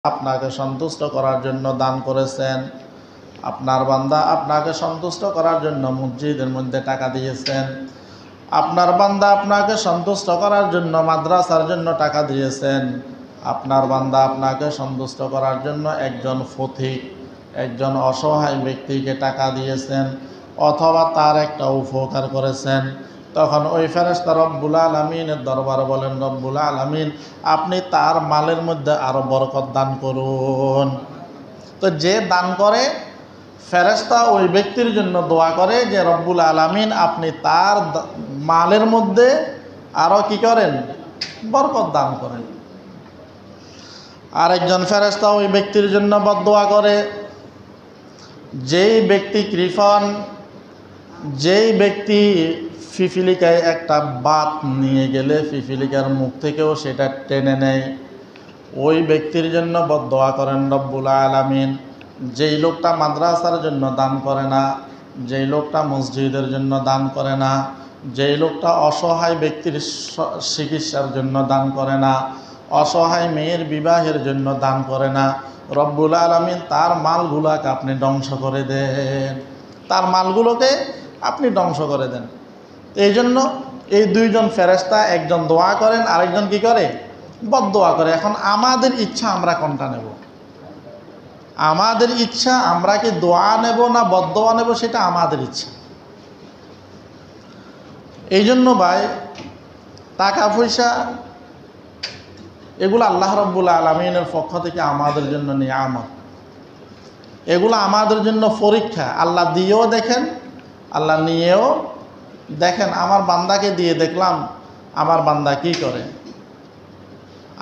আপনাকে সন্তুষ্ট করার জন্য দান করেছেন। আপনার বান্দা আপনাকে সন্তুষ্ট করার জন্য মসজিদের মধ্যে টাকা দিয়েছেন। আপনার বান্দা আপনাকে সন্তুষ্ট করার জন্য মাদ্রাসার জন্য টাকা দিয়েছেন। আপনার বান্দা আপনাকে সন্তুষ্ট করার জন্য একজন ফকির, একজন অসহায় ব্যক্তিকে টাকা দিয়েছেন, অথবা তার একটা উপকার করেছেন। তখন ওই ফেরেশতা রব্বুল আলামিনের দরবারে বলেন, রব্বুল আলামিন আপনি তার মালের মধ্যে আরো বরকত দান করুন। তো যে দান করে, ফেরেশতা ওই ব্যক্তির জন্য দোয়া করে যে রব্বুল আলামিন আপনি তার মালের মধ্যে আরো কি করেন, বরকত দান করেন। আরেকজন ফেরেশতা ওই ব্যক্তির জন্য বদদোয়া করে, যেই ব্যক্তি কৃপণ, যেই ব্যক্তি পিপিলিকায় একটা বাত নিয়ে গেলে পিপিলিকার মুখ থেকেও সেটা টেনে নেয়, ওই ব্যক্তির জন্য বদদোয়া করেন রব্বুল আলামিন যেই লোকটা মাদ্রাসার জন্য দান করে না, যেই লোকটা মসজিদের জন্য দান করে না, যেই লোকটা অসহায় ব্যক্তির চিকিৎসার জন্য দান করে না, অসহায় মেয়ের বিবাহের জন্য দান করে না, রব্বুল আলামিন তার মালগুলোকে আপনি ধ্বংস করে দেন, তার মালগুলোকে আপনি ধ্বংস করে দেন। এই জন্য এই দুইজন ফেরেশতা, একজন দোয়া করেন, আরেকজন কি করে, বদদোয়া করে। এখন আমাদের ইচ্ছা আমরা কোনটা নেব? আমাদের ইচ্ছা আমরা কি দোয়া নেব না বদদোয়া নেব, সেটা আমাদের ইচ্ছা। এই জন্য ভাই, টাকা পয়সা এগুলো আল্লাহ রাব্বুল আলামিনের পক্ষ থেকে আমাদের জন্য নিয়ামত, এগুলো আমাদের জন্য পরীক্ষা। আল্লাহ দিয়েও দেখেন, আল্লাহ নিয়েও দেখেন। আমার বান্দাকে দিয়ে দেখলাম আমার বান্দা কি করে,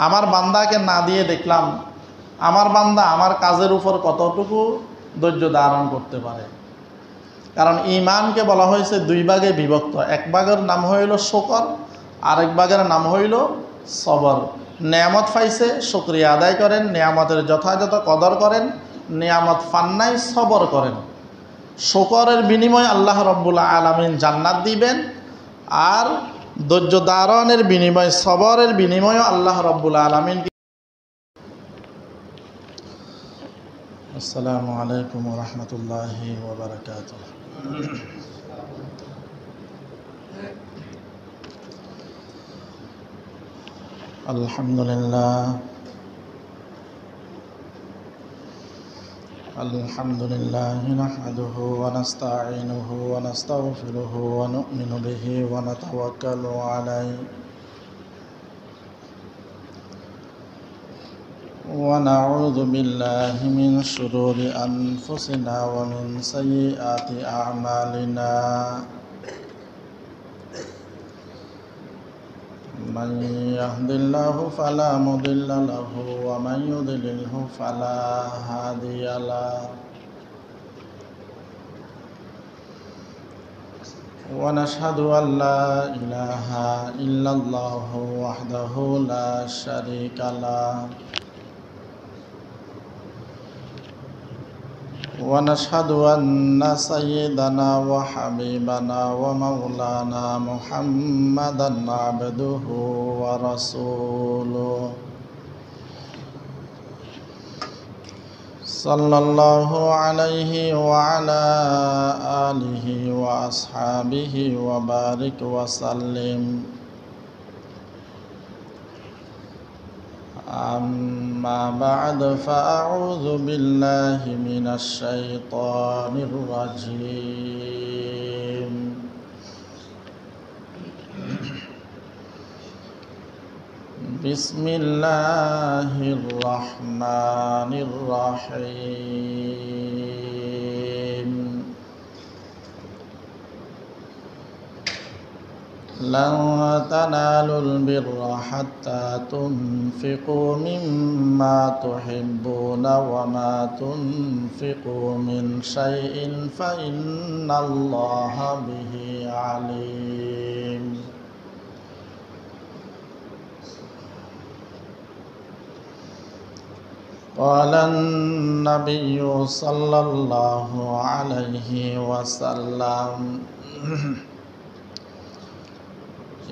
আমার বান্দাকে না দিয়ে দেখলাম আমার বান্দা আমার কাজের উপর কতটুকু ধৈর্য ধারণ করতে পারে। কারণ ঈমানকে বলা হয়েছে দুই ভাগে বিভক্ত, এক ভাগের নাম হইল শুকর, আরেক ভাগের নাম হইল সবর। নেয়ামত পাইছে শুকরিয়া আদায় করেন, নেয়ামতের যথাযথ কদর করেন, নেয়ামত পান্নাই সবর করেন। শুকরের বিনিময়ে আল্লাহ রাব্বুল আলামিন জান্নাত দিবেন, আর ধৈর্য ধারণের বিনিময়ে, সবরের বিনিময়ে আল্লাহ রাব্বুল আলামিন। আসসালামু আলাইকুম ওয়া রাহমাতুল্লাহি ওয়া বারাকাতুহু। আলহামদুলিল্লাহ আলহামদুলিল্লাহি নাহমাদুহু ওয়া নাস্তাঈনুহু ওয়া নাস্তাগফিরুহু ওয়া নু'মিনু বিহি ওয়া নাতাওয়াক্কালু আলাইহি ওয়া নাউযু বিল্লাহি মিন শুরুরি আনফুসিনা ওয়া মিন সাইয়্যাতি আ'মালিনা। মান ইয়াহদিল্লাহু ফালা মুদিল্লা লাহু ওয়া মান ইউদ্লিলহু ফালা হাদিয়া লাহু। ওয়া নাশহাদু আল লা ইলাহা ইল্লাল্লাহু ওয়াহদাহু লা শারীকা লাহু ওয়া নাশহাদু আন্না সাইয়্যিদানা ওয়া হাবিবানা ওয়া মাওলানা মুহাম্মাদান আবদুহু ওয়া রাসূলুহু সাল্লাল্লাহু আলাইহি ওয়া আলা আলিহি ওয়া আসহাবিহি ওয়া বারিক ওয়া সাল্লিম। أما بعد فأعوذ بالله من الشيطان الرجيم. بسم الله الرحمن الرحيم. لن تنالوا البر حتى تنفقوا مما تحبون وما تنفقوا من شيء فإن الله به عليم. قال النبي صلى الله عليه وسلم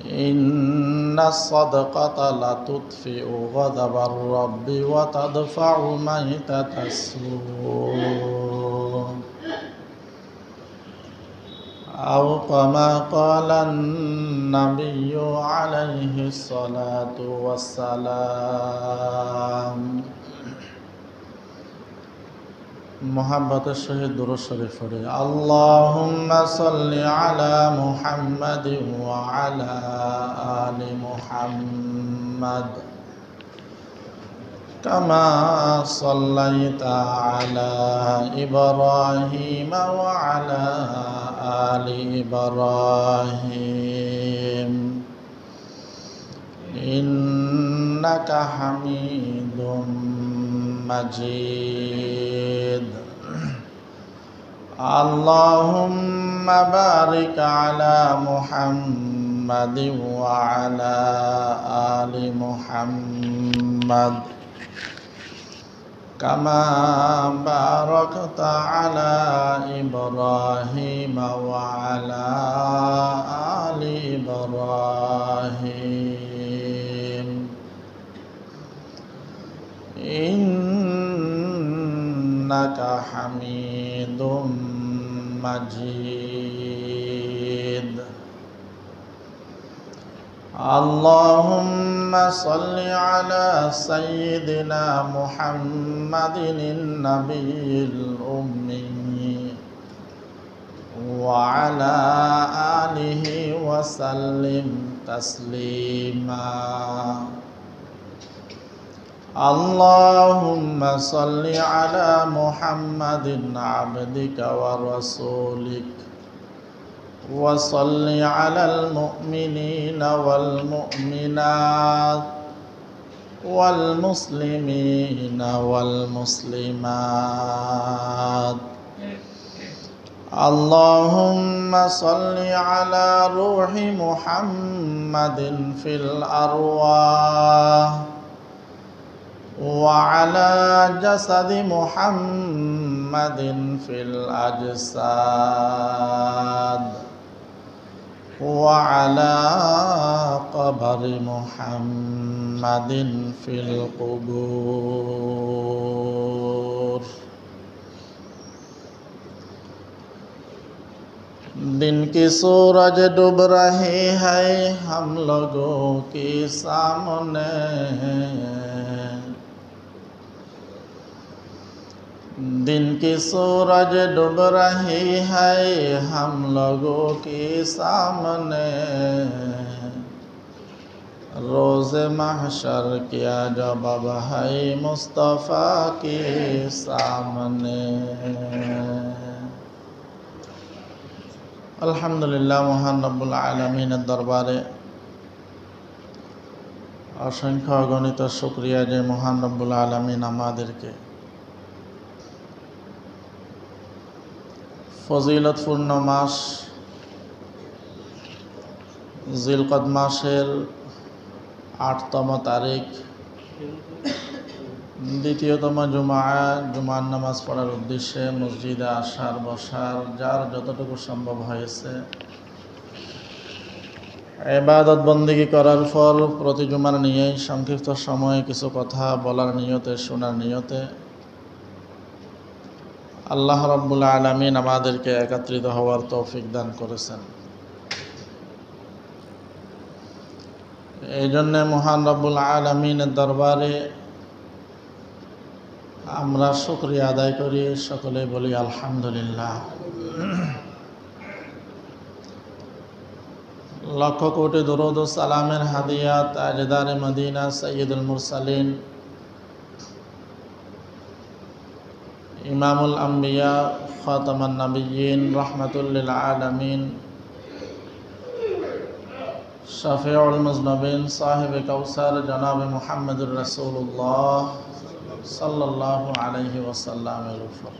إن الصدقة لتطفئ غضب الرب وتدفع ميتة السوء أو كما قال النبي عليه الصلاة والسلام মোহাব্বতের সহিত দুরূদ শরীফ পড়ি আল্লাহুম্মা সাল্লি আলা মুহাম্মাদিন ওয়া আলা আলি মুহাম্মাদ কামা সাল্লাইতা আলা ইব্রাহিম ওয়া আলা আলি ইব্রাহিম ইন্নাকা হামিদুম مجيد اللهم بارك على محمد وعلى آل محمد كما باركت على إبراهيم وعلى آل إبراهيم إنك حميد مجيد اللهم صل على سيدنا محمد النبي الأمي وعلى آله وسلم تسليما اللهم صل على محمد عبدك ورسولك وصل على المؤمنين والمؤمنات والمسلمين والمسلمات اللهم صل على روح محمد في الأرواح وعلى جسد محمد في الأجساد وعلى قبر محمد في القبور दिन की सूरज डूब रही है हम लोगों के सामने दिन की सूरज डूब रही है हम लोगों के सामने रोज़ महशर किया जवाब है मुस्तफ़ा के सामने अल्हम्दुलिल्लाह महान रब्बुल आलमीনের দরবারে অসংখ্য অগণিত শুকরিয়া যে মহান রব্বুল আলামিন আমাদেরকে ফজিলতপূর্ণ মাস জিলকদ মাসের ৮তম তারিখ দ্বিতীয়তম জুমার নামাজ পড়ার উদ্দেশ্যে মসজিদে আসার বসার যার যতটুকু সম্ভব হয়েছে ইবাদত বন্দেগী করার পর প্রতি জুমার নিয়েই সংক্ষিপ্ত সময়ে কিছু কথা বলার নিয়তে শোনার নিয়তে আল্লাহ রাব্বুল আলামিন আমাদেরকে একত্রিত হওয়ার তৌফিক দান করেছেন। এই জন্য মহান রাব্বুল আলামিনের দরবারে আমরা শুকরিয়া আদায় করি, সকলে বলি আলহামদুলিল্লাহ। লক্ষ কোটি দরুদ ও সালামের হাদিয়া তাজদারে মদিনা সাইয়্যিদুল মুরসালিন ইমামুল আম্বিয়া খাতামান নবিয়্যিন রাহমাতুল লিল আলামিন শাফিউল মুজনবিন সাহিবে কাউসার জনাবে মুহাম্মদুর রাসূলুল্লাহ সাল্লাল্লাহু আলাইহি ওয়াসাল্লামের উপর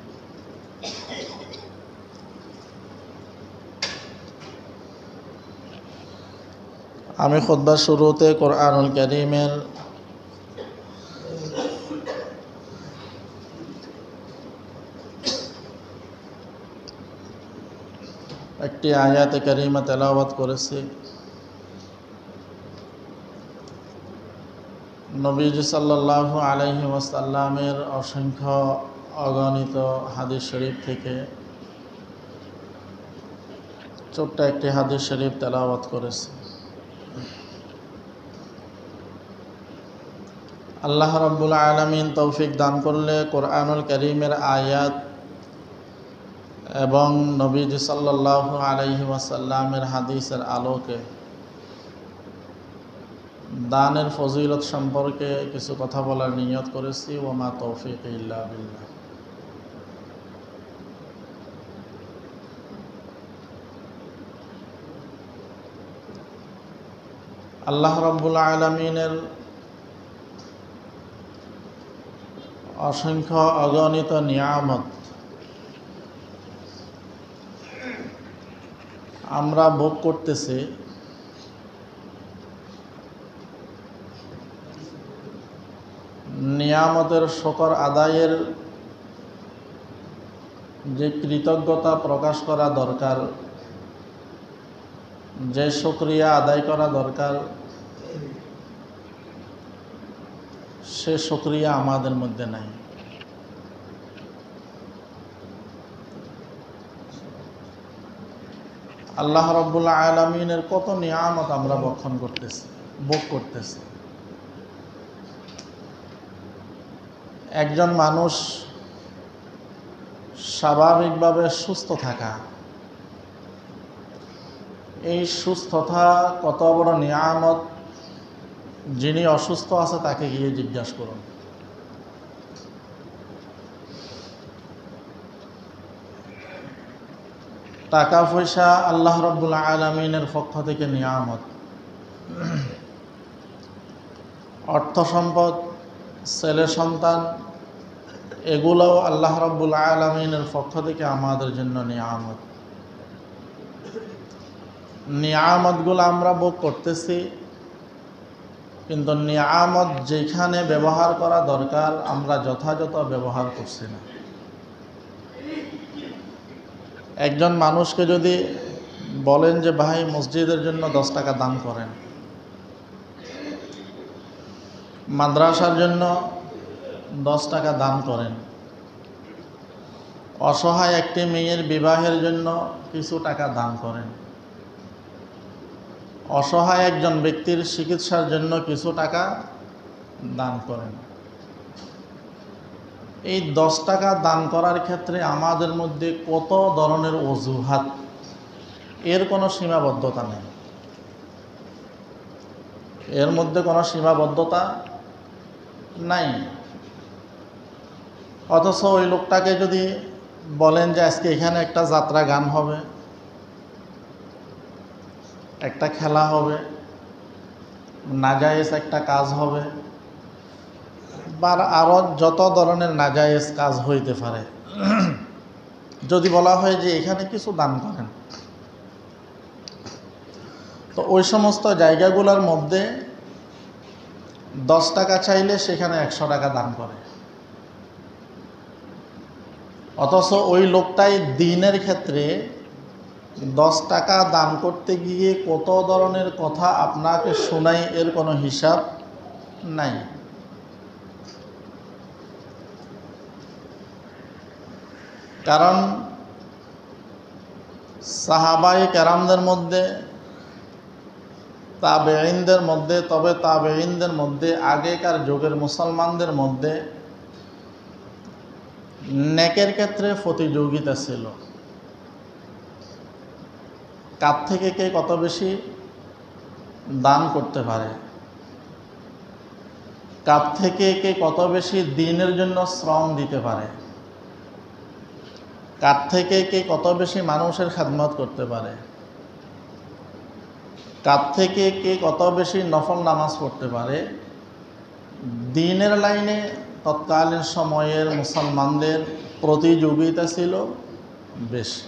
আমি খুতবার শুরুতে কোরআনুল কারীমের একটি আয়াতে কারিমা তেলাওয়াত করেছি। নবীজি সাল্লাল্লাহু আলাইহি ওয়াসাল্লামের অসংখ্য অগণিত হাদিস শরীফ থেকে ছোট্ট একটি হাদিস শরীফ তেলাওয়াত করেছি। আল্লাহ রাব্বুল আলামিন তৌফিক দান করলে কোরআনুল কারীমের আয়াত এবং নবীজি সাল্লাল্লাহু আলাইহি ওয়াসাল্লামের হাদিসের আলোকে দানের ফজিলত সম্পর্কে কিছু কথা বলার নিয়ত করেছি। ওয়া মা তৌফিক ইল্লা বিল্লাহ। আল্লাহ রাব্বুল আলামিনের অসংখ্য অগণিত নিয়ামত আমরা ভোগ করতেছি। নিয়ামতের শুকর আদায়ের যে কৃতজ্ঞতা প্রকাশ করা দরকার, যে শুকরিয়া আদায় করা দরকার, সে শুকরিয়া আমাদের মধ্যে নাই। আল্লাহ রাব্বুল আলামিনের কত নিয়ামত আমরা ভক্ষণ করতেছি, ভোগ করতেছি। একজন মানুষ স্বাভাবিকভাবে সুস্থ থাকা, এই সুস্থতা কত বড় নিয়ামত। যিনি অসুস্থ আছে তাকে গিয়ে জিজ্ঞাসা করুন। টাকা পয়সা আল্লাহ রাব্বুল আলামিনের পক্ষ থেকে নিয়ামত। অর্থ সম্পদ, ছেলে সন্তান, এগুলোও আল্লাহ রাব্বুল আলামিনের পক্ষ থেকে আমাদের জন্য নিয়ামত। নিয়ামতগুলো আমরা ভোগ করতেছি, কিন্তু নিয়ামত যেখানে ব্যবহার করা দরকার আমরা যথাযথ ব্যবহার করছি না। একজন মানুষকে যদি বলেন যে ভাই মসজিদের জন্য 10 টাকা দান করেন, মাদ্রাসার জন্য 10 টাকা দান করেন, অসহায় একটি মেয়ের বিবাহের জন্য কিছু টাকা দান করেন, অসহায় একজন ব্যক্তির চিকিৎসার জন্য কিছু টাকা দান করেন। এই 10 টাকা দান করার ক্ষেত্রে আমাদের মধ্যে কত ধরনের অজুহাত, এর কোনো সীমাবদ্ধতা নেই। এর মধ্যে কোনো সীমাবদ্ধতা নাই। অথচ ওই লোকটাকে যদি বলেন যে আজকে এখানে একটা যাত্রা গান হবে, একটা খেলা হবে, নাজায়েজ একটা কাজ হবে, বা আরও যত ধরনের নাজায়েজ কাজ হইতে পারে, যদি বলা হয় যে এখানে কিছু দান করেন, তো ওই সমস্ত জায়গাগুলোর মধ্যে 10 টাকা চাইলে সেখানে 100 টাকা দান করে। অথচ ওই লোকটাই দ্বীনের ক্ষেত্রে 10 টাকা দান করতে গিয়ে কত ধরনের কথা আপনাকে শোনাই, এর কোনো হিসাব নাই। কারণ সাহাবায়ে কেরামদের মধ্যে, তাবেঈনদের মধ্যে, তবে তাবেঈনদের মধ্যে আগেকার যুগের মুসলমানদের মধ্যে নেকের ক্ষেত্রে প্রতিযোগিতা ছিল। কার থেকে কে কত বেশি দান করতে পারে, কার থেকে কে কত বেশি দ্বীনের জন্য শ্রম দিতে পারে, কার থেকে কে কত বেশি মানুষের খেদমত করতে পারে, কার থেকে কে কত বেশি নফল নামাজ পড়তে পারে। দ্বীনের লাইনে তৎকালীন সময়ের মুসলমানদের প্রতিযোগিতা ছিল বেশি।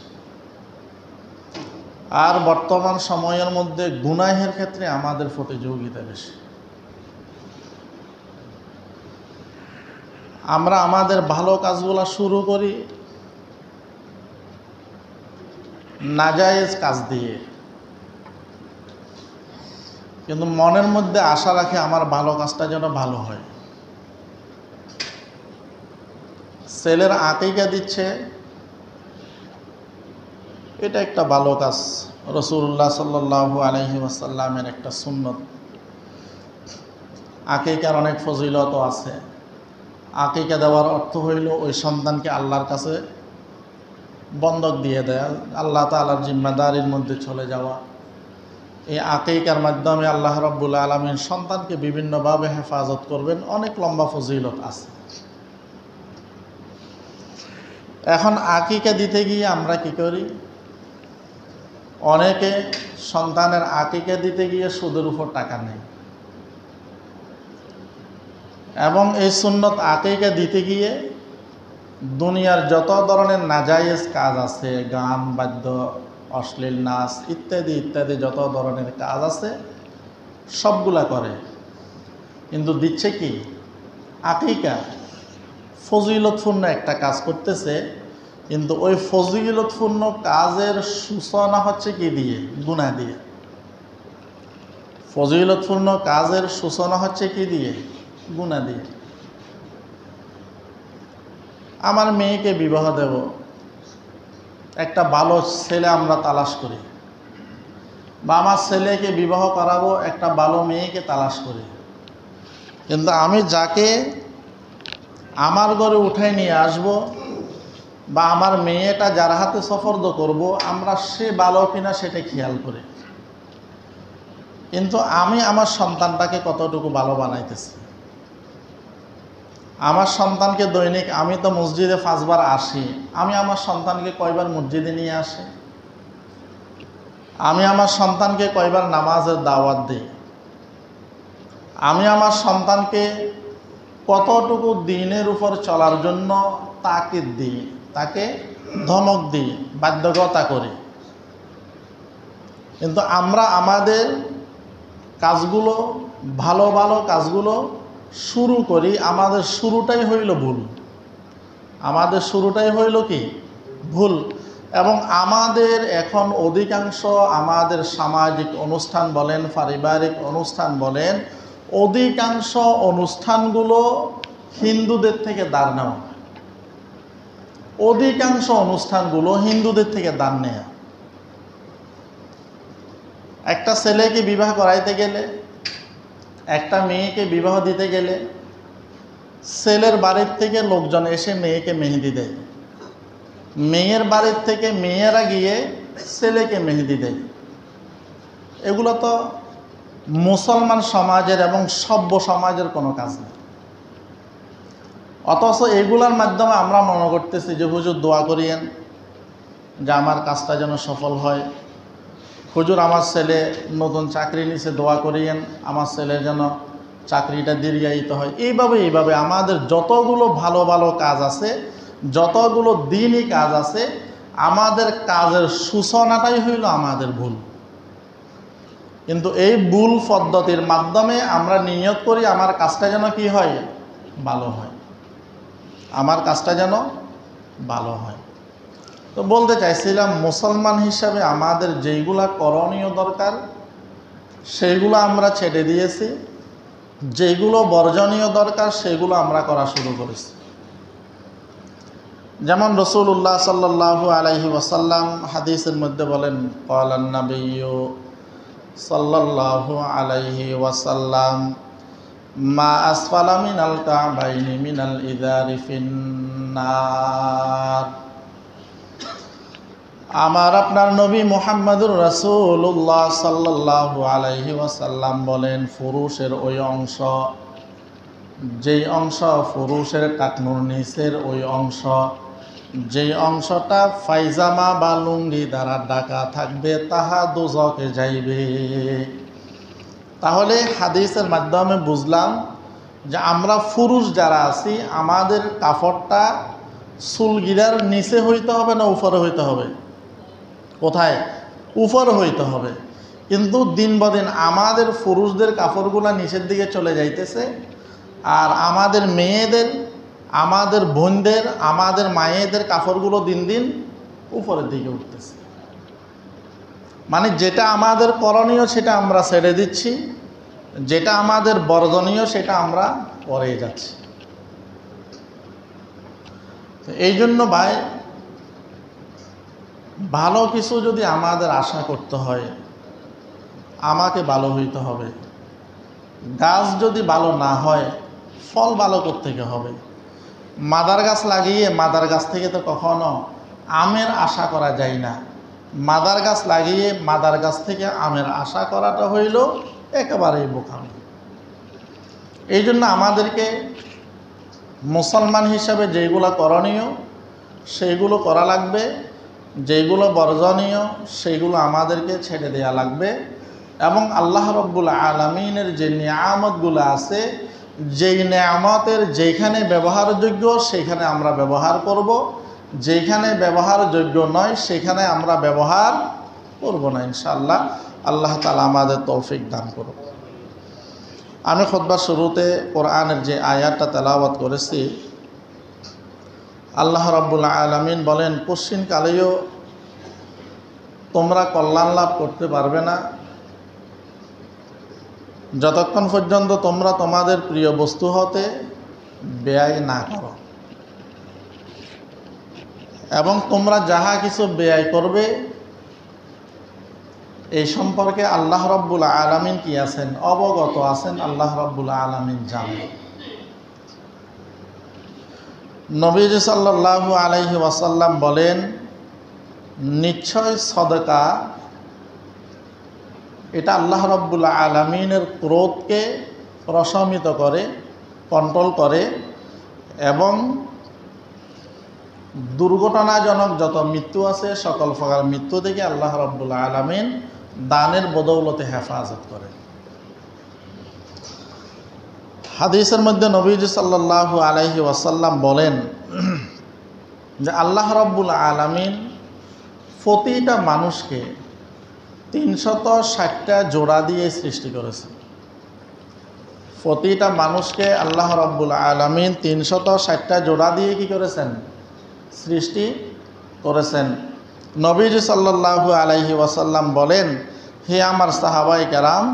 আর বর্তমান সময়ের মধ্যে গুনাহের ক্ষেত্রে আমাদের প্রতিযোগিতা বেশি। আমরা আমাদের ভালো কাজগুলো শুরু করি নাজায়েজ কাজ দিয়ে। কিন্তু মনের মধ্যে আশা রাখে আমার ভালো কাজটা যেন ভালো হয়। ছেলের আকিকা দিচ্ছে, এটা একটা ভালো কাজ, রাসূলুল্লাহ সাল্লাল্লাহু আলাইহি ওয়াসাল্লামের একটা সুন্নত। আকিকার অনেক ফজিলতও আছে। আকিকা দেওয়ার অর্থ হইল ওই সন্তানকে আল্লাহর কাছে বন্ধক দিয়ে দেয়া, আল্লাহ তাআলার জিম্মাদারির মধ্যে চলে যাওয়া। এই আকিকার মাধ্যমে আল্লাহ রাব্বুল আলামিন সন্তানকে বিভিন্নভাবে হেফাজত করবেন, অনেক লম্বা ফজিলত আছে। এখন আকিকা দিতে গিয়ে আমরা কি করি? অনেকে সন্তানের আকিকা দিতে গিয়ে সুদের উপর টাকা নেয়, এবং এই সুন্নত আকিকা দিতে গিয়ে দুনিয়ার যত ধরনের নাজায়েজ কাজ আছে, গান বাদ্য অশ্লীল নাচ ইত্যাদি ইত্যাদি যত ধরনের কাজ আছে সবগুলা করে, কিন্তু দিচ্ছে কি? আকিকা। ফজিলতপূর্ণ একটা কাজ করতেছে, কিন্তু ওই ফজিলতপূর্ণ কাজের সূচনা হচ্ছে কি দিয়ে? গুনাহ দিয়ে। ফজিলতপূর্ণ কাজের সূচনা হচ্ছে কি দিয়ে? গুনাহ দিয়ে। আমার মেয়েকে বিবাহ দেব, একটা ভালো ছেলে আমরা তালাশ করি, বা আমার ছেলেকে বিবাহ করাবো, একটা ভালো মেয়েকে তালাশ করি, কিন্তু আমি যাকে আমার ঘরে উঠাই নিয়ে আসব বা আমার মেয়েটা যার হাতে সফর্দ করব, আমরা সে ভালো কিনা সেটা খেয়াল করি, কিন্তু আমি আমার সন্তানটাকে কতটুকু ভালো বানাইতেছি। আমার সন্তানকে দৈনিক, আমি তো মসজিদে 5 বার আসি, আমি আমার সন্তানকে কয়বার মসজিদে নিয়ে আসি? আমি আমার সন্তানকে কয়বার নামাজের দাওয়াত দিই? আমি আমার সন্তানকে কতটুকু দ্বীনের উপর চলার জন্য তাকিদ দিই, তাকে ধমক দিই, বাধ্যকতা করি। কিন্তু আমরা আমাদের কাজগুলো, ভালো ভালো কাজগুলো শুরু করি, আমাদের শুরুটাই হইল ভুল। আমাদের শুরুটাই হইল কি? ভুল। এবং আমাদের এখন অধিকাংশ আমাদের সামাজিক অনুষ্ঠান বলেন, পারিবারিক অনুষ্ঠান বলেন, অধিকাংশ অনুষ্ঠানগুলো হিন্দুদের থেকে দান নেওয়া। অধিকাংশ অনুষ্ঠানগুলো হিন্দুদের থেকে দান নেয়া। একটা ছেলেকে বিবাহ করাইতে গেলে, একটা মেয়েকে বিবাহ দিতে গেলে, ছেলের বাড়ির থেকে লোকজন এসে মেয়েকে মেহেদি দেয়, মেয়ের বাড়ির থেকে মেয়েরা গিয়ে ছেলেকে মেহেদি দেয়। এগুলো তো মুসলমান সমাজের এবং সভ্য সমাজের কোনো কাজ নেই। অথচ এগুলার মাধ্যমে আমরা মনে করতেছি যে হুজুর দোয়া করিয়েন যে আমার কাজটা যেন সফল হয়, হুজুর আমার ছেলে নতুন চাকরি নিছে, দোয়া করিয়েন আমার ছেলের যেন চাকরিটা দীর্ঘায়িত হয়। এইভাবে আমাদের যতগুলো ভালো ভালো কাজ আছে, যতগুলো দিনই কাজ আছে, আমাদের কাজের সূচনাটাই হইল আমাদের ভুল। কিন্তু এই ভুল পদ্ধতির মাধ্যমে আমরা নিয়ত করি আমার কাজটা যেন কি হয়? ভালো হয়, আমার কাজটা যেন ভালো হয়। তো বলতে চাইছিলাম, মুসলমান হিসাবে আমাদের যেইগুলা করণীয় দরকার সেইগুলো আমরা ছেড়ে দিয়েছি, যেগুলো বর্জনীয় দরকার সেগুলো আমরা করা শুরু করেছি। যেমন রাসূলুল্লাহ সাল্লাল্লাহু আলাইহি ওয়াসাল্লাম হাদিসের মধ্যে বলেন, ক্বালান নাবিয়্যু সাল্লাল্লাহু আলাইহি ওয়াসাল্লাম, মা আসফালা মিনাল কা'বাইনি মিনাল ইযারি ফিন্নার। আমার আপনার নবী মুহাম্মদুর রাসূলুল্লাহ সাল্লাল্লাহু আলাইহি ওয়াসাল্লাম বলেন, পুরুষের ওই অংশ, যেই অংশ পুরুষের টাকনুর নিচের ওই অংশ, যেই অংশটা পায়জামা বা লুঙ্গি দ্বারা ঢাকা থাকবে, তাহা দোজখে যাইবে। তাহলে হাদিসের মাধ্যমে বুঝলাম যে আমরা পুরুষ যারা আছি, আমাদের কাপড়টা চুলগিরার নিচে হইতে হবে না উপরে হইতে হবে? কোথায়? উপরে হইতে হবে। কিন্তু দিন বদিন আমাদের পুরুষদের কাপড়গুলা নিচের দিকে চলে যাইতেছে, আর আমাদের মেয়েদের, আমাদের বোনদের, আমাদের মায়েদের কাপড়গুলো দিন দিন উপরের দিকে উঠতেছে। মানে যেটা আমাদের করণীয় সেটা আমরা ছেড়ে দিচ্ছি, যেটা আমাদের বর্জনীয় সেটা আমরা করেই যাচ্ছি। এই জন্য ভাই, ভালো কিছু যদি আমাদের আশা করতে হয়, আমাকে ভালো হইতে হবে। গাছ যদি ভালো না হয়, ফল ভালো করতে হবে। মাদার গাছ লাগিয়ে মাদার গাছ থেকে তো কখনো আমের আশা করা যায় না। মাদার গাছ লাগিয়ে মাদার গাছ থেকে আমের আশা করাটা হইল একেবারেই বোকামি। এই জন্য আমাদেরকে মুসলমান হিসাবে যেগুলো করণীয় সেইগুলো করা লাগবে, যেগুলো বর্জনীয় সেইগুলো আমাদেরকে ছেড়ে দেয়া লাগবে। এবং আল্লাহ রাব্বুল আলামিনের যে নিয়ামতগুলো আছে, যেই নিয়ামতের যেখানে ব্যবহারযোগ্য সেখানে আমরা ব্যবহার করব, যেখানে ব্যবহারযোগ্য নয় সেখানে আমরা ব্যবহার করব না ইনশাআল্লাহ। আল্লাহ তাআলা আমাদের তৌফিক দান করুন। আমি খুতবার শুরুতে কোরআনের যে আয়াতটা তেলাওয়াত করেছি, আল্লাহ রাব্বুল আলামিন বলেন, পশ্চিমকালেও তোমরা কল্যাণ লাভ করতে পারবে না যতক্ষণ পর্যন্ত তোমরা তোমাদের প্রিয় বস্তু হতে ব্যয় না করো, এবং তোমরা যাহা কিছু ব্যয় করবে এই সম্পর্কে আল্লাহ রাব্বুল আলামিন কি আছেন? অবগত আছেন। আল্লাহ রাব্বুল আলামিন জানেন। নবীজি সাল্লাল্লাহু আলাইহি ওয়াসাল্লাম বলেন, নিশ্চয় সদকা এটা আল্লাহ রাব্বুল আলামিনের ক্রোধকে প্রশমিত করে, কন্ট্রোল করে, এবং দুর্ঘটনাজনক যত মৃত্যু আছে সকল প্রকার মৃত্যু থেকে আল্লাহ রাব্বুল আলামিন দানের বদৌলতে হেফাজত করে। হাদিসের মধ্যে নবীজি সাল্লাল্লাহু আলাইহি ওয়াসাল্লাম বলেন যে আল্লাহ রাব্বুল আলামিন প্রতিটা মানুষকে 360টা জোড়া দিয়ে সৃষ্টি করেছেন। প্রতিটা মানুষকে আল্লাহ রাব্বুল আলামিন 360টা জোড়া দিয়ে কি করেছেন? সৃষ্টি করেছেন। নবীজি সাল্লাল্লাহু আলাইহি ওয়াসাল্লাম বলেন, হে আমার সাহাবায়ে কেরাম,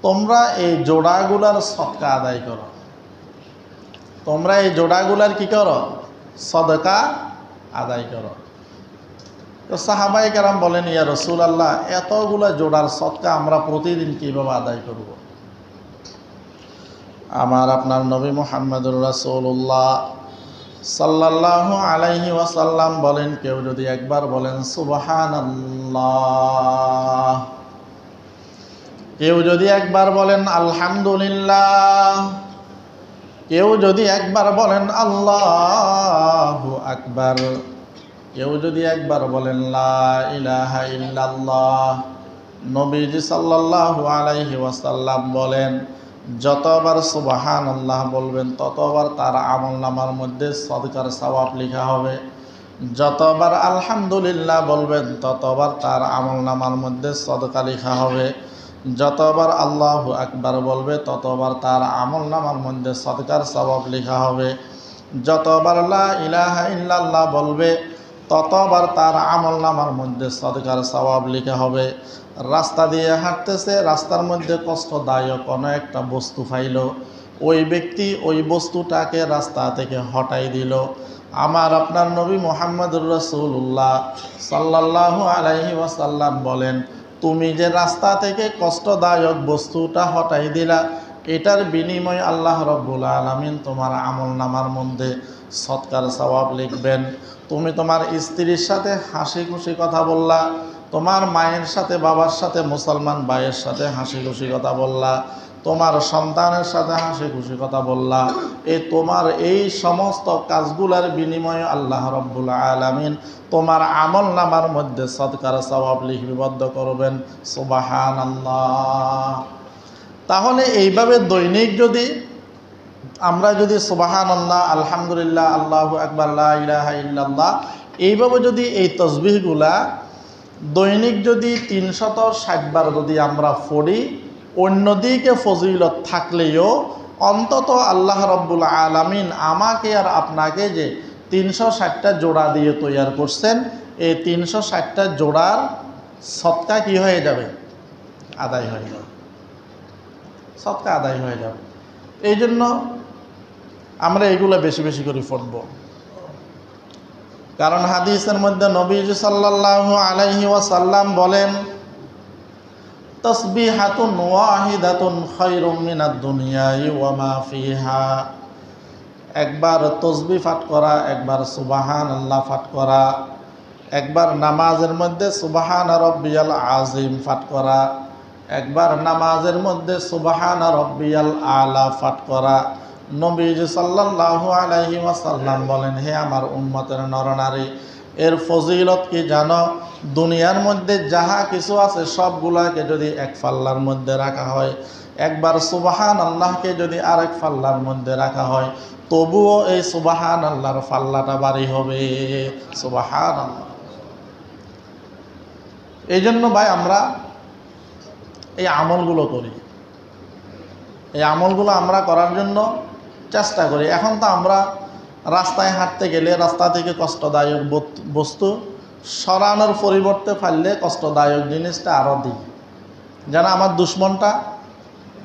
তোমরা এই জোড়াগুলার সদকা আদায় করো। তোমরা এই জোড়াগুলার কি করো? সদকা আদায় করো। তো সাহাবায়ে কেরাম বলেন, ইয়া রাসূলুল্লাহ, এতগুলা জোড়ার সদকা আমরা প্রতিদিন কিভাবে আদায় করব? আমার আপনার নবী মুহাম্মদুর রাসূলুল্লাহ সাল্লাল্লাহু আলাইহি ওয়াসাল্লাম বলেন, কেউ যদি একবার বলেন সুবহানাল্লাহ, কেউ যদি একবার বলেন আলহামদুলিল্লাহ, কেউ যদি একবার বলেন আল্লাহু আকবার, কেউ যদি একবার বলেন লা ইলাহা ইল্লাল্লাহ, নবীজি সাল্লাল্লাহু আলাইহি ওয়াসাল্লাম বলেন, যতবার সুবহানাল্লাহ বলবেন ততবার তার আমলনামার মধ্যে সদকার সওয়াব লেখা হবে। যতবার আলহামদুলিল্লাহ বলবেন ততবার তার আমলনামার মধ্যে সদকা লেখা হবে। যতবার আল্লাহু আকবার বলবে ততবার তার আমলনামার মধ্যে সদকার সওয়াব লেখা হবে। যতবার লা ইলাহা ইল্লাল্লাহ বলবে ততবার তার আমলনামার মধ্যে সদকার সওয়াব লেখা হবে। রাস্তা দিয়ে হাঁটতেছে, রাস্তার মধ্যে কষ্টদায়ক কোনো একটা বস্তু পাইল, ওই ব্যক্তি ওই বস্তুটাকে রাস্তা থেকে হটাই দিল। আমার আপনার নবী মুহাম্মদুর রাসূলুল্লাহ সাল্লাল্লাহু আলাইহি ওয়াসাল্লাম বলেন, তুমি যে রাস্তা থেকে কষ্টদায়ক বস্তুটা হটাই দিলা, এটার বিনিময়ে আল্লাহ রাব্বুল আলামিন তোমার আমলনামার মধ্যে সদকার সওয়াব লিখবেন। তুমি তোমার স্ত্রীর সাথে হাসি খুশি কথা বললা, তোমার মায়ের সাথে বাবার সাথে মুসলমান ভাইয়ের সাথে হাসি খুশি কথা বললা, তোমার সন্তানের সাথে হাসি খুশি কথা বললা, তোমার এই সমস্ত কাজগুলোর বিনিময়ে আল্লাহ রাব্বুল আলামিন তোমার আমলনামার মধ্যে সদকার সওয়াব লিপিবদ্ধ করবেন। সুবহানাল্লাহ। তাহলে এইভাবে দৈনিক যদি আমরা যদি সুবহানাল্লাহ, আলহামদুলিল্লাহ, আল্লাহু আকবার, লা ইলাহা ইল্লাল্লাহ, এইভাবে যদি এই তাসবিহগুলা দৈনিক যদি 360 বার যদি আমরা পড়ি, অন্যদিকে ফজিলত থাকলেও অন্তত আল্লাহ রাব্বুল আলামিন আমাকে আর আপনাকে যে 360টা জোড়া দিয়ে তৈরি করছেন, এই 360টা জোড়ার সদকা কি হয়ে যাবে? আদায় হয়ে যাবে। সদকা আদায় হয়ে যাবে। এই জন্য আমরা এগুলো বেশি বেশি করে পড়ব। কারণ হাদিসের মধ্যে নবীজি সাল্লাল্লাহু আলাইহি ওয়াসাল্লাম বলেন, তাসবিহাতুন ওয়াহিদাতুন খায়রুম মিনাদ দুনিয়াই ওয়া মা ফিহা। একবার তসবিহ পাঠ করা, একবার সুবহানাল্লাহ পাঠ করা, একবার নামাজের মধ্যে সুবহান রাব্বিয়াল আযীম পাঠ করা, একবার নামাজের মধ্যে সুবহান রাব্বিয়াল আলা পাঠ করা। নবীজি সাল্লাল্লাহু আলাইহি ওয়াসাল্লাম বলেন, হে আমার উম্মতের নরনারী, এর ফজিলত কি জানো? দুনিয়ার মধ্যে যাহা কিছু আছে সবগুলাকে যদি এক পাল্লার মধ্যে রাখা হয়, একবার সুবহানাল্লাহকে যদি আরেক পাল্লার মধ্যে রাখা হয়, তবুও এই সুবহানাল্লাহর পাল্লাটা ভারী হবে। সুবহানাল্লাহ। এই জন্য ভাই আমরা এই আমলগুলো করি, এই আমলগুলো আমরা করার জন্য চেষ্টা করি। এখন তো আমরা রাস্তায় হাঁটতে গেলে রাস্তা থেকে কষ্টদায়ক বস্তু সরানোর পরিবর্তে ফেললে কষ্টদায়ক জিনিসটা আরও দিই, যেন আমার দুশ্মনটা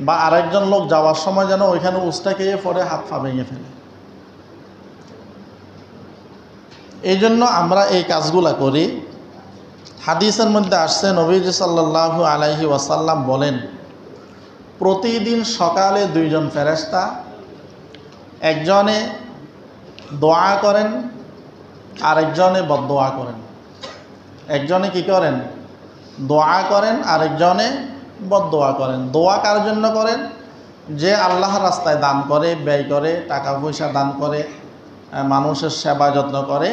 বা আরেকজন লোক যাওয়ার সময় যেন ওইখানে উস্টা খেয়ে পড়ে হাত পা ভেঙে ফেলে। এই জন্য আমরা এই কাজগুলা করি। হাদিসের মধ্যে আসছে, নবীজি সাল্লাল্লাহু আলাইহি ওয়াসাল্লাম বলেন, প্রতিদিন সকালে দুইজন ফেরেশতা, একজনে দোয়া করেন আরেকজনে বদদোয়া করেন। একজনে কি করেন? দোয়া করেন, আরেকজনে বদদোয়া করেন। দোয়া কার জন্য করেন? যে আল্লাহর রাস্তায় দান করে, ব্যয় করে, টাকা পয়সা দান করে, মানুষের সেবা যত্ন করে,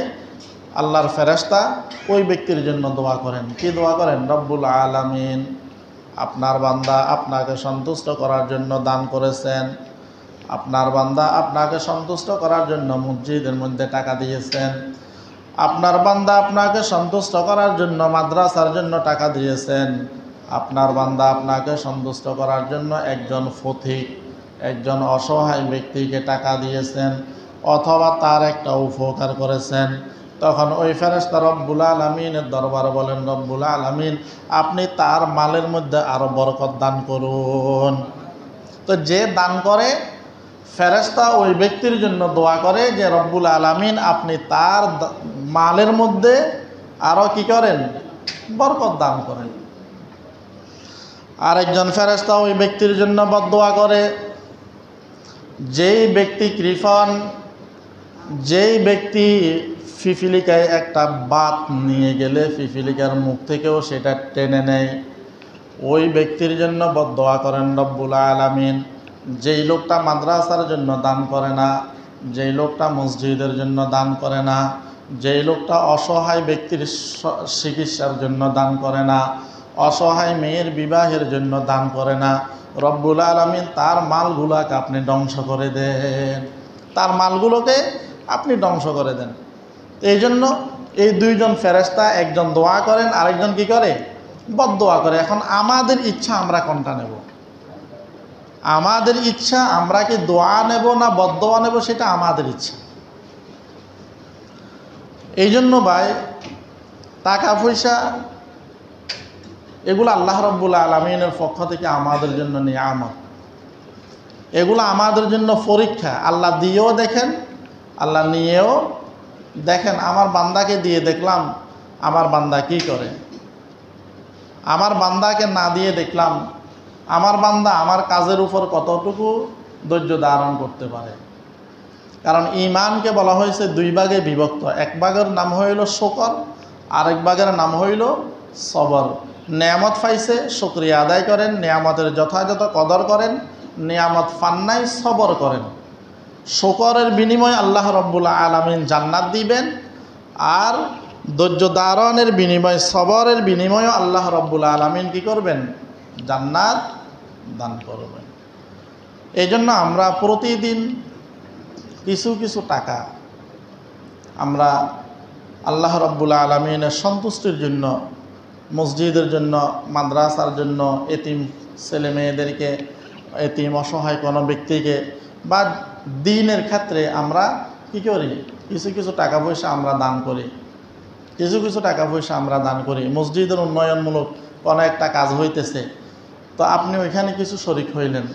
আল্লাহর ফেরেশতা ওই ব্যক্তির জন্য দোয়া করেন। কি দোয়া করেন? রব্বুল আলামিন, আপনার বান্দা আপনাকে সন্তুষ্ট করার জন্য দান করেছেন, আপনার বান্দা আপনাকে সন্তুষ্ট করার জন্য মসজিদের মধ্যে টাকা দিয়েছেন, আপনার বান্দা আপনাকে সন্তুষ্ট করার জন্য মাদ্রাসার জন্য টাকা দিয়েছেন, আপনার বান্দা আপনাকে সন্তুষ্ট করার জন্য একজন ফকির, একজন অসহায় ব্যক্তিকে টাকা দিয়েছেন, অথবা তার একটা উপকার করেছেন। তখন ওই ফেরেশতা রব্বুল আলামিনের দরবারে বলেন, রব্বুল আলামিন, আপনি তার মালের মধ্যে আরো বরকত দান করুন। তো যে দান করে, ফেরেশতা ওই ব্যক্তির জন্য দোয়া করে যে রব্বুল আলামিন, আপনি তার মালের মধ্যে আরো কি করেন? বরকত দান করেন। আরেকজন ফেরেশতা ওই ব্যক্তির জন্য বদদোয়া করে, যেই ব্যক্তি কৃপণ, যেই ব্যক্তি পিপিলিকায় একটা বাত নিয়ে গেলে পিপিলিকার মুখ থেকেও সেটা টেনে নেয়, ওই ব্যক্তির জন্য বদদোয়া করেন রব্বুল আলামিন, যেই লোকটা মাদ্রাসার জন্য দান করে না, যেই লোকটা মসজিদের জন্য দান করে না, যেই লোকটা অসহায় ব্যক্তির চিকিৎসার জন্য দান করে না, অসহায় মেয়ের বিবাহের জন্য দান করে না, রব্বুল আলামিন তার মালগুলোকে আপনি ধ্বংস করে দেন, তার মালগুলোকে আপনি ধ্বংস করে দেন। এই জন্য এই দুইজন ফেরেশতা, একজন দোয়া করেন, আরেকজন কি করে? বদদোয়া করে। এখন আমাদের ইচ্ছা আমরা কোনটা নেব? আমাদের ইচ্ছা আমরা কি দোয়া নেব না বদদোয়া নেব, সেটা আমাদের ইচ্ছা। এই জন্য ভাই টাকা পয়সা এগুলো আল্লাহ রাব্বুল আলামিনের পক্ষ থেকে আমাদের জন্য নিয়ামত, এগুলো আমাদের জন্য পরীক্ষা। আল্লাহ দিয়েও দেখেন, আল্লাহ নিয়েও দেখেন। আমার বান্দাকে দিয়ে দেখলাম আমার বান্দা কি করে, আমার বান্দাকে না দিয়ে দেখলাম আমার বান্দা আমার কাজের উপর কতটুকু ধৈর্য ধারণ করতে পারে। কারণ ঈমানকে বলা হয়েছে দুই ভাগে বিভক্ত, এক ভাগের নাম হইল শুকর, আরেক ভাগের নাম হইল সবর। নেয়ামত পাইছে, শুকরিয়া আদায় করেন, নেয়ামতের যথাযথ কদর করেন, নেয়ামত পান্নায় সবর করেন। শুকরের বিনিময়ে আল্লাহ রাব্বুল আলামিন জান্নাত দিবেন, আর ধৈর্য ধারণের বিনিময়ে, সবরের বিনিময়ে আল্লাহ রাব্বুল আলামিন কি করবেন? জান্নাত দান করবেন। এই জন্য আমরা প্রতিদিন কিছু কিছু টাকা আমরা আল্লাহ রাব্বুল আলামিনের সন্তুষ্টির জন্য, মসজিদের জন্য, মাদ্রাসার জন্য, এতিম ছেলে মেয়েদেরকে, এতিম অসহায় কোনো ব্যক্তিকে বা দ্বীনের ক্ষেত্রে আমরা কি করি? কিছু কিছু টাকা পয়সা আমরা দান করি, কিছু কিছু টাকা পয়সা আমরা দান করি। মসজিদের উন্নয়নমূলক কোনো একটা কাজ হইতেছে, তো আপনি ওইখানে কিছু শরিক হইলেন,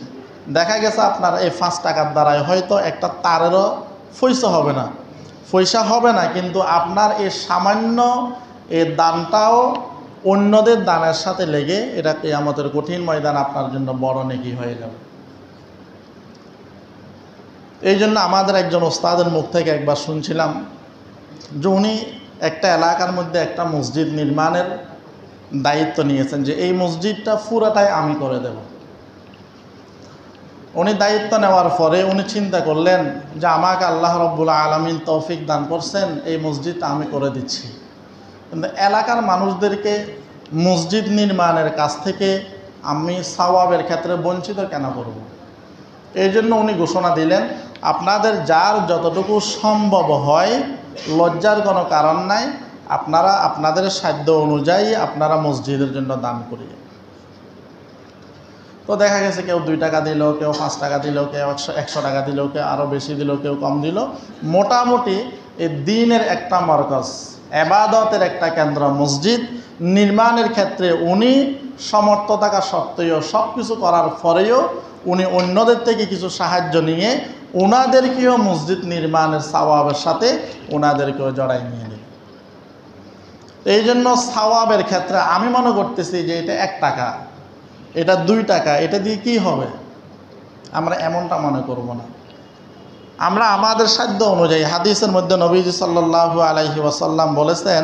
দেখা গেছে আপনার এই 5 টাকার দ্বারাই হয়তো একটা তারেরও পয়সা হবে না, কিন্তু আপনার এই সামান্য এই দানটাও অন্যদের দানের সাথে লেগে এটা কিয়ামতের কঠিন ময়দান আপনার জন্য বড় নেকি হয়ে যাবে। এই জন্য আমাদের একজন ওস্তাদের মুখ থেকে একবার শুনছিলাম যে উনি একটা এলাকার মধ্যে একটা মসজিদ নির্মাণের দায়িত্ব নিয়েছেন, যে এই মসজিদটা পুরাটাই আমি করে দেব। উনি দায়িত্ব নেওয়ার পরে উনি চিন্তা করলেন যে আমাকে আল্লাহ রাব্বুল আলামিন তৌফিক দান করছেন, এই মসজিদটা আমি করে দিচ্ছি, কিন্তু এলাকার মানুষদেরকে মসজিদ নির্মাণের কাছ থেকে আমি সওয়াবের ক্ষেত্রে বঞ্চিত কেন করব। এই জন্য উনি ঘোষণা দিলেন, আপনাদের যার যতটুকু সম্ভব হয়, লজ্জার কোনো কারণ নাই, আপনারা আপনাদের সাধ্য অনুযায়ী আপনারা মসজিদের জন্য দান করিয়ে। তো দেখা গেছে কেউ 2 টাকা দিল, কেউ 5 টাকা দিল, কেউ 100 টাকা দিল, কেউ আরও বেশি দিল, কেউ কম দিল। মোটামুটি এই দ্বীনের একটা মারকাজ, ইবাদতের একটা কেন্দ্র মসজিদ নির্মাণের ক্ষেত্রে উনি সমর্থ থাকা সত্ত্বেও সব কিছু করার পরেও উনি অন্যদের থেকে কিছু সাহায্য নিয়ে ওনাদেরকেও মসজিদ নির্মাণের সওয়াবের সাথে ওনাদেরকেও জড়াই নিয়ে নিল। এই জন্য সওয়াবের ক্ষেত্রে আমি মনে করতেছি যে এটা 1 টাকা, এটা 2 টাকা, এটা দিয়ে কি হবে, আমরা এমনটা মনে করব না। আমরা আমাদের সাধ্য অনুযায়ী, হাদিসের মধ্যে নবীজি সাল্লাল্লাহু আলাইহি ওয়াসাল্লাম বলেছেন,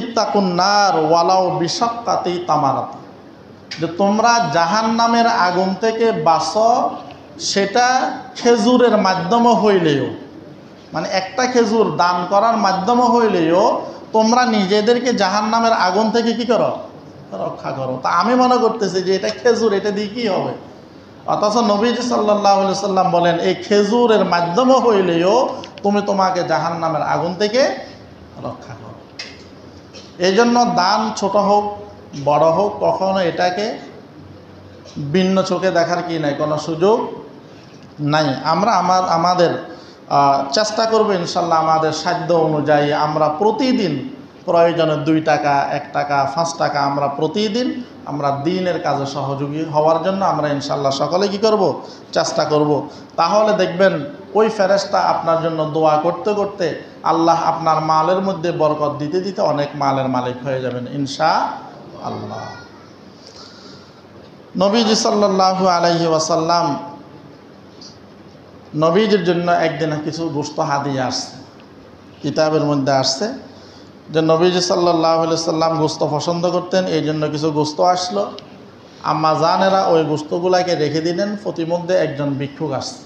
ইত্তাকুন নার ওয়ালাউ বিশাক্কাতি তামারাত, যে তোমরা জাহান্নামের আগুন থেকে বাঁচো, সেটা খেজুরের মাধ্যমে হইলেও, মানে একটা খেজুর দান করার মাধ্যমে হইলেও তোমরা নিজেদেরকে জাহান্নামের আগুন থেকে কি করো, রক্ষা করো। তা আমি মনে করতেছি যে এটা খেজুর, এটা দিয়ে কী হবে, অথচ নবীজি সাল্লাল্লাহু আলাইহি সাল্লাম বলেন এই খেজুরের মাধ্যমে হইলেও তুমি তোমাকে জাহান্নামের আগুন থেকে রক্ষা করো। এই জন্য দান ছোট হোক বড় হোক, কখনো এটাকে ভিন্ন চোখে দেখার কি নাই, কোনো সুযোগ নাই। আমরা আমাদের চেষ্টা করব ইনশাল্লাহ, আমাদের সাধ্য অনুযায়ী আমরা প্রতিদিন প্রয়োজনে 2 টাকা, 1 টাকা, 5 টাকা আমরা প্রতিদিন আমরা দ্বীনের কাজে সহযোগী হওয়ার জন্য আমরা ইনশাল্লাহ সকলে কি করব, চেষ্টা করব। তাহলে দেখবেন ওই ফেরেশতা আপনার জন্য দোয়া করতে করতে আল্লাহ আপনার মালের মধ্যে বরকত দিতে দিতে অনেক মালের মালিক হয়ে যাবেন ইনশাআল্লাহ। নবীজি সাল্লাল্লাহু আলাইহি ওয়াসাল্লাম, নবীজির জন্য একদিন কিছু গোশত হাদিয়া আসছে, কিতাবের মধ্যে আসছে যে নবীজি সাল্লাল্লাহু আলাইহি সাল্লাম গোশত পছন্দ করতেন, এই জন্য কিছু গোশত আসলো। আম্মা জানেরা ওই গোশতগুলাকে রেখে দিলেন, প্রতিমধ্যে একজন ভিক্ষুক আসছে।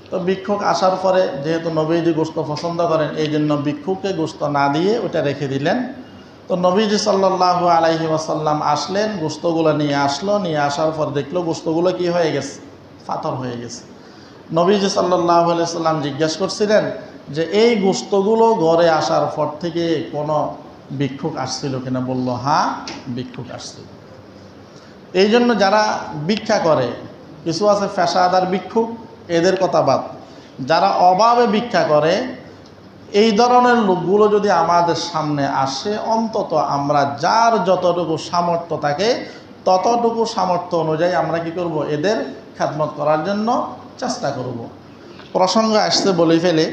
তো ভিক্ষুক আসার পরে যেহেতু নবীজি গোশত পছন্দ করেন, এই জন্য ভিক্ষুককে গোশত না দিয়ে ওটা রেখে দিলেন। তো নবীজি সাল্লাল্লাহু আলাইহি ওয়াসাল্লাম আসলেন, গোশতগুলো নিয়ে আসলো, নিয়ে আসার পর দেখলো গোশতগুলো কি হয়ে গেছে, পাথর হয়ে গেছে। নবীজি সাল্লাল্লাহু আলাইহি সাল্লাম জিজ্ঞেস করছিলেন যে এই গোশতগুলো ঘরে আসার পর থেকে কোনো ভিক্ষুক আসছিল কিনা, বলল হ্যাঁ ভিক্ষুক আসছিল। এই জন্য যারা ভিক্ষা করে, কিছু আছে পেশাদার ভিক্ষুক, এদের কথা বাদ, যারা অভাবে ভিক্ষা করে, এই ধরনের লোকগুলো যদি আমাদের সামনে আসে, অন্তত আমরা যার যতটুকু সামর্থ্য থাকে ততটুকু সামর্থ্য অনুযায়ী আমরা কি করব, এদের খেদমত করার জন্য চেষ্টা করব। প্রসঙ্গ আসতে বলে ফেলে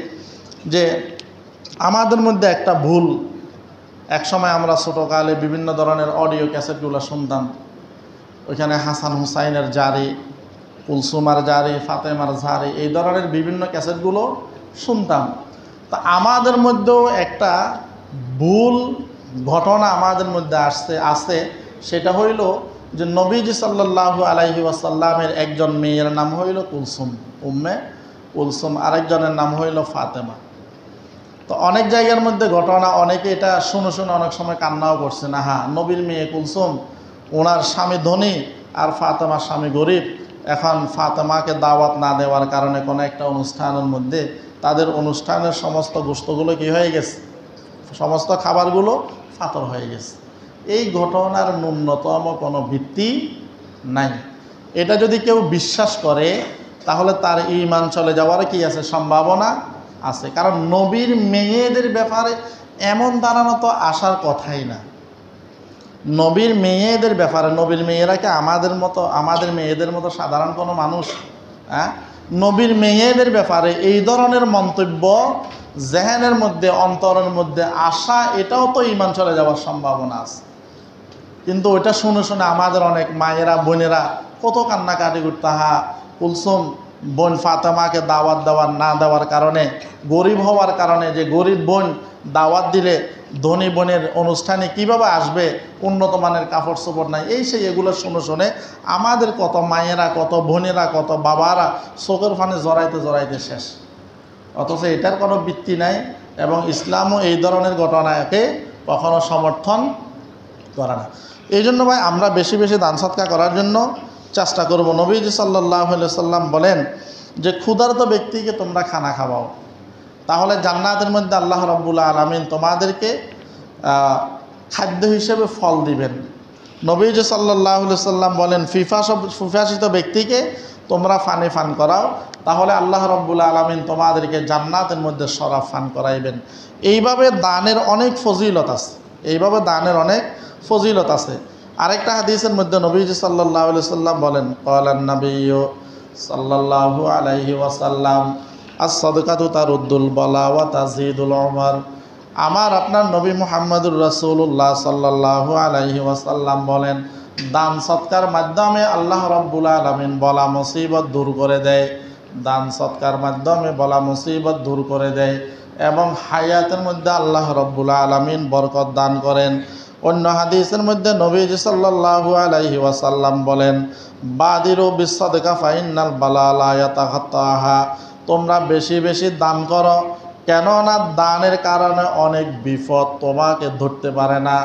যে আমাদের মধ্যে একটা ভুল, একসময় আমরা ছোটোকালে বিভিন্ন ধরনের অডিও ক্যাসেটগুলো শুনতাম, ওইখানে হাসান হুসাইনের জারি, কুলসুমার জারি, ফাতেমার জারি, এই ধরনের বিভিন্ন ক্যাসেটগুলো শুনতাম। তা আমাদের মধ্যেও একটা ভুল ঘটনা আমাদের মধ্যে আছে, সেটা হইল যে নবীজি সাল্লাল্লাহু আলাইহি ওয়াসাল্লামের একজন মেয়ের নাম হইল কুলসুম, উম্মে কুলসুম, আরেকজনের নাম হইল ফাতেমা। তো অনেক জায়গার মধ্যে ঘটনা, অনেকে এটা শুনে অনেক সময় কান্নাও করছে, না হ্যাঁ নবীর মেয়ে কুলসুম, ওনার স্বামী ধনী আর ফাতেমার স্বামী গরিব, এখন ফাতেমাকে দাওয়াত না দেওয়ার কারণে কোনো একটা অনুষ্ঠানের মধ্যে তাদের অনুষ্ঠানের সমস্ত গোশতগুলো কি হয়ে গেছে, সমস্ত খাবারগুলো পাথর হয়ে গেছে। এই ঘটনার ন্যূনতম কোনো ভিত্তি নাই। এটা যদি কেউ বিশ্বাস করে তাহলে তার ঈমান চলে যাওয়ার কি আছে, সম্ভাবনা আছে। কারণ নবীর মেয়েদের ব্যাপারে এমন ধারণা তো আসার কথাই না। নবীর মেয়েদের ব্যাপারে, নবীর মেয়েরা কি আমাদের মেয়েদের মতো সাধারণ কোনো মানুষ? হ্যাঁ, নবীর মেয়েদের ব্যাপারে এই ধরনের মন্তব্য জেহেনের মধ্যে, অন্তরের মধ্যে আসা, এটাও তো ঈমান চলে যাওয়ার সম্ভাবনা আছে। কিন্তু ওইটা শুনে শুনে আমাদের অনেক মায়েরা, বোনেরা কত কান্নাকাটি করতে, কুলসুম বোন ফাতেমাকে দাওয়াত না দেওয়ার কারণে, গরিব হওয়ার কারণে, যে গরিব বোন দাওয়াত দিলে ধনী বোনের অনুষ্ঠানে কিভাবে আসবে, উন্নত মানের কাপড় চোপড় নাই, এই সেই এগুলো শুনে শুনে আমাদের কত মায়েরা, কত বোনেরা, কত বাবারা চোখের ফানে জড়াইতে শেষ। অথচ এটার কোনো ভিত্তি নাই, এবং ইসলামও এই ধরনের ঘটনাকে কখনো সমর্থন করে না। এই জন্য ভাই আমরা বেশি বেশি দান সৎকার করার জন্য চেষ্টা করব। নবীজি সাল্লাল্লাহু আলাইহি সাল্লাম বলেন যে ক্ষুধার্ত ব্যক্তিকে তোমরা খানা খাওয়াও, তাহলে জান্নাতের মধ্যে আল্লাহ রাব্বুল আলামিন তোমাদেরকে খাদ্য হিসেবে ফল দিবেন। নবীজি সাল্লাল্লাহু আলাইহি সাল্লাম বলেন ফুফাসিত ব্যক্তিকে তোমরা পানি পান করাও, তাহলে আল্লাহ রাব্বুল আলামিন তোমাদেরকে জান্নাতের মধ্যে শরাব পান করাইবেন। এইভাবে দানের অনেক ফজিলত আছে। আরেকটা হাদিসের মধ্যে নবীজি সাল্লাল্লাহু আলাইহি সাল্লাম বলেন, ক্বালান নাবিয়্যু সাল্লাল্লাহু আলাইহি ওয়াসাল্লাম আস-সাদকাতু তারুদ্দুল বালা ওয়া তাজিদুল উমর। আমার আপনার নবী মুহাম্মদুর রাসূলুল্লাহ সাল্লাল্লাহু আলাইহি ওয়াসাল্লাম বলেন, দান সৎকার মাধ্যমে আল্লাহ রাব্বুল আলামিন বলা মুসিবত দূর করে দেয়। দান সৎকার মাধ্যমে বলা মুসিবত দূর করে দেয়, এবং হায়াতের মধ্যে আল্লাহ রাব্বুল আলামিন বরকত দান করেন। অন্য হাদিসের মধ্যে নবীজি সাল্লাল্লাহু আলাইহি ওয়াসাল্লাম বলেন, বাদিরু বিসসাদকা ফাইন্নাল বালা লা ইয়াতাখাত্তাহা। তোমরা বেশি বেশি দান করো, কেননা দানের কারণে অনেক বিপদ তোমাকে ধরতে পারে না।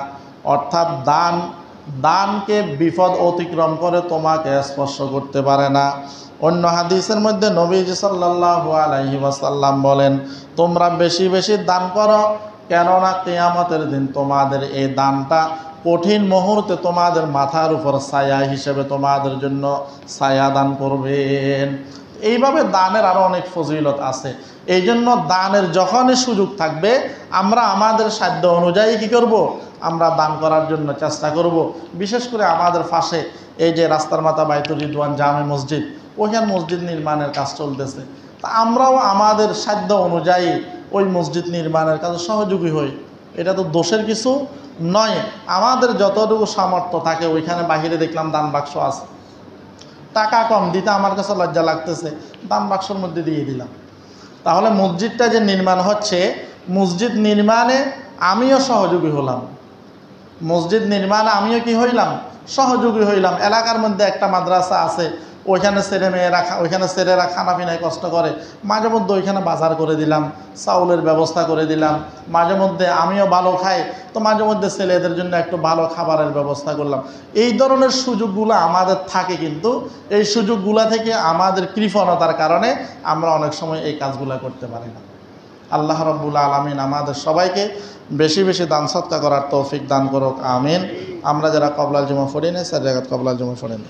অর্থাৎ দানকে বিপদ অতিক্রম করে তোমাকে স্পর্শ করতে পারে না। অন্য হাদিসের মধ্যে নবীজি সাল্লাল্লাহু আলাইহি ওয়াসাল্লাম বলেন, তোমরা বেশি বেশি দান করো, কেননা কিয়ামতের দিন তোমাদের এই দানটা কঠিন মুহূর্তে তোমাদের মাথার উপর ছায়া হিসেবে তোমাদের জন্য ছায়া দান করবেন। এইভাবে দানের আরও অনেক ফজিলত আছে। এই জন্য দানের যখনই সুযোগ থাকবে আমরা আমাদের সাধ্য অনুযায়ী কী করব, আমরা দান করার জন্য চেষ্টা করব। বিশেষ করে আমাদের পাশে এই যে রাস্তার মাথা বাইতুর রিদওয়ান জামে মসজিদ, ওইখানে মসজিদ নির্মাণের কাজ চলতেছে। তা আমরাও আমাদের সাধ্য অনুযায়ী ওই মসজিদ নির্মাণের কাজে সহযোগী হই। এটা তো দোষের কিছু নয়। আমাদের যতটুকু সামর্থ্য থাকে, ওইখানে বাহিরে দেখলাম দান বাক্স আছে, টাকা কম দিতে আমার কাছে লজ্জা লাগতেছে, দান বাক্সের মধ্যে দিয়ে দিলাম। তাহলে মসজিদটা যে নির্মাণ হচ্ছে, মসজিদ নির্মাণে আমিও সহযোগী হলাম, মসজিদ নির্মাণে আমিও কি হইলাম, সহযোগী হইলাম। এলাকার মধ্যে একটা মাদ্রাসা আছে, ওইখানে ছেলেরা খানা পিনায় কষ্ট করে, মাঝে মধ্যে ওইখানে বাজার করে দিলাম, চাউলের ব্যবস্থা করে দিলাম। মাঝে মধ্যে আমিও ভালো খাই, তো মাঝে মধ্যে ছেলেদের জন্য একটু ভালো খাবারের ব্যবস্থা করলাম। এই ধরনের সুযোগগুলো আমাদের থাকে, কিন্তু এই সুযোগগুলো থেকে আমাদের কৃপণতার কারণে আমরা অনেক সময় এই কাজগুলো করতে পারি না। আল্লাহ রাব্বুল আলামিন আমাদের সবাইকে বেশি বেশি দান সৎকা করার তৌফিক দান করুক, আমিন। আমরা যারা কবলাল জুমা পড়ি না, স্যার জায়গা কবলাল জুমা পড়েন।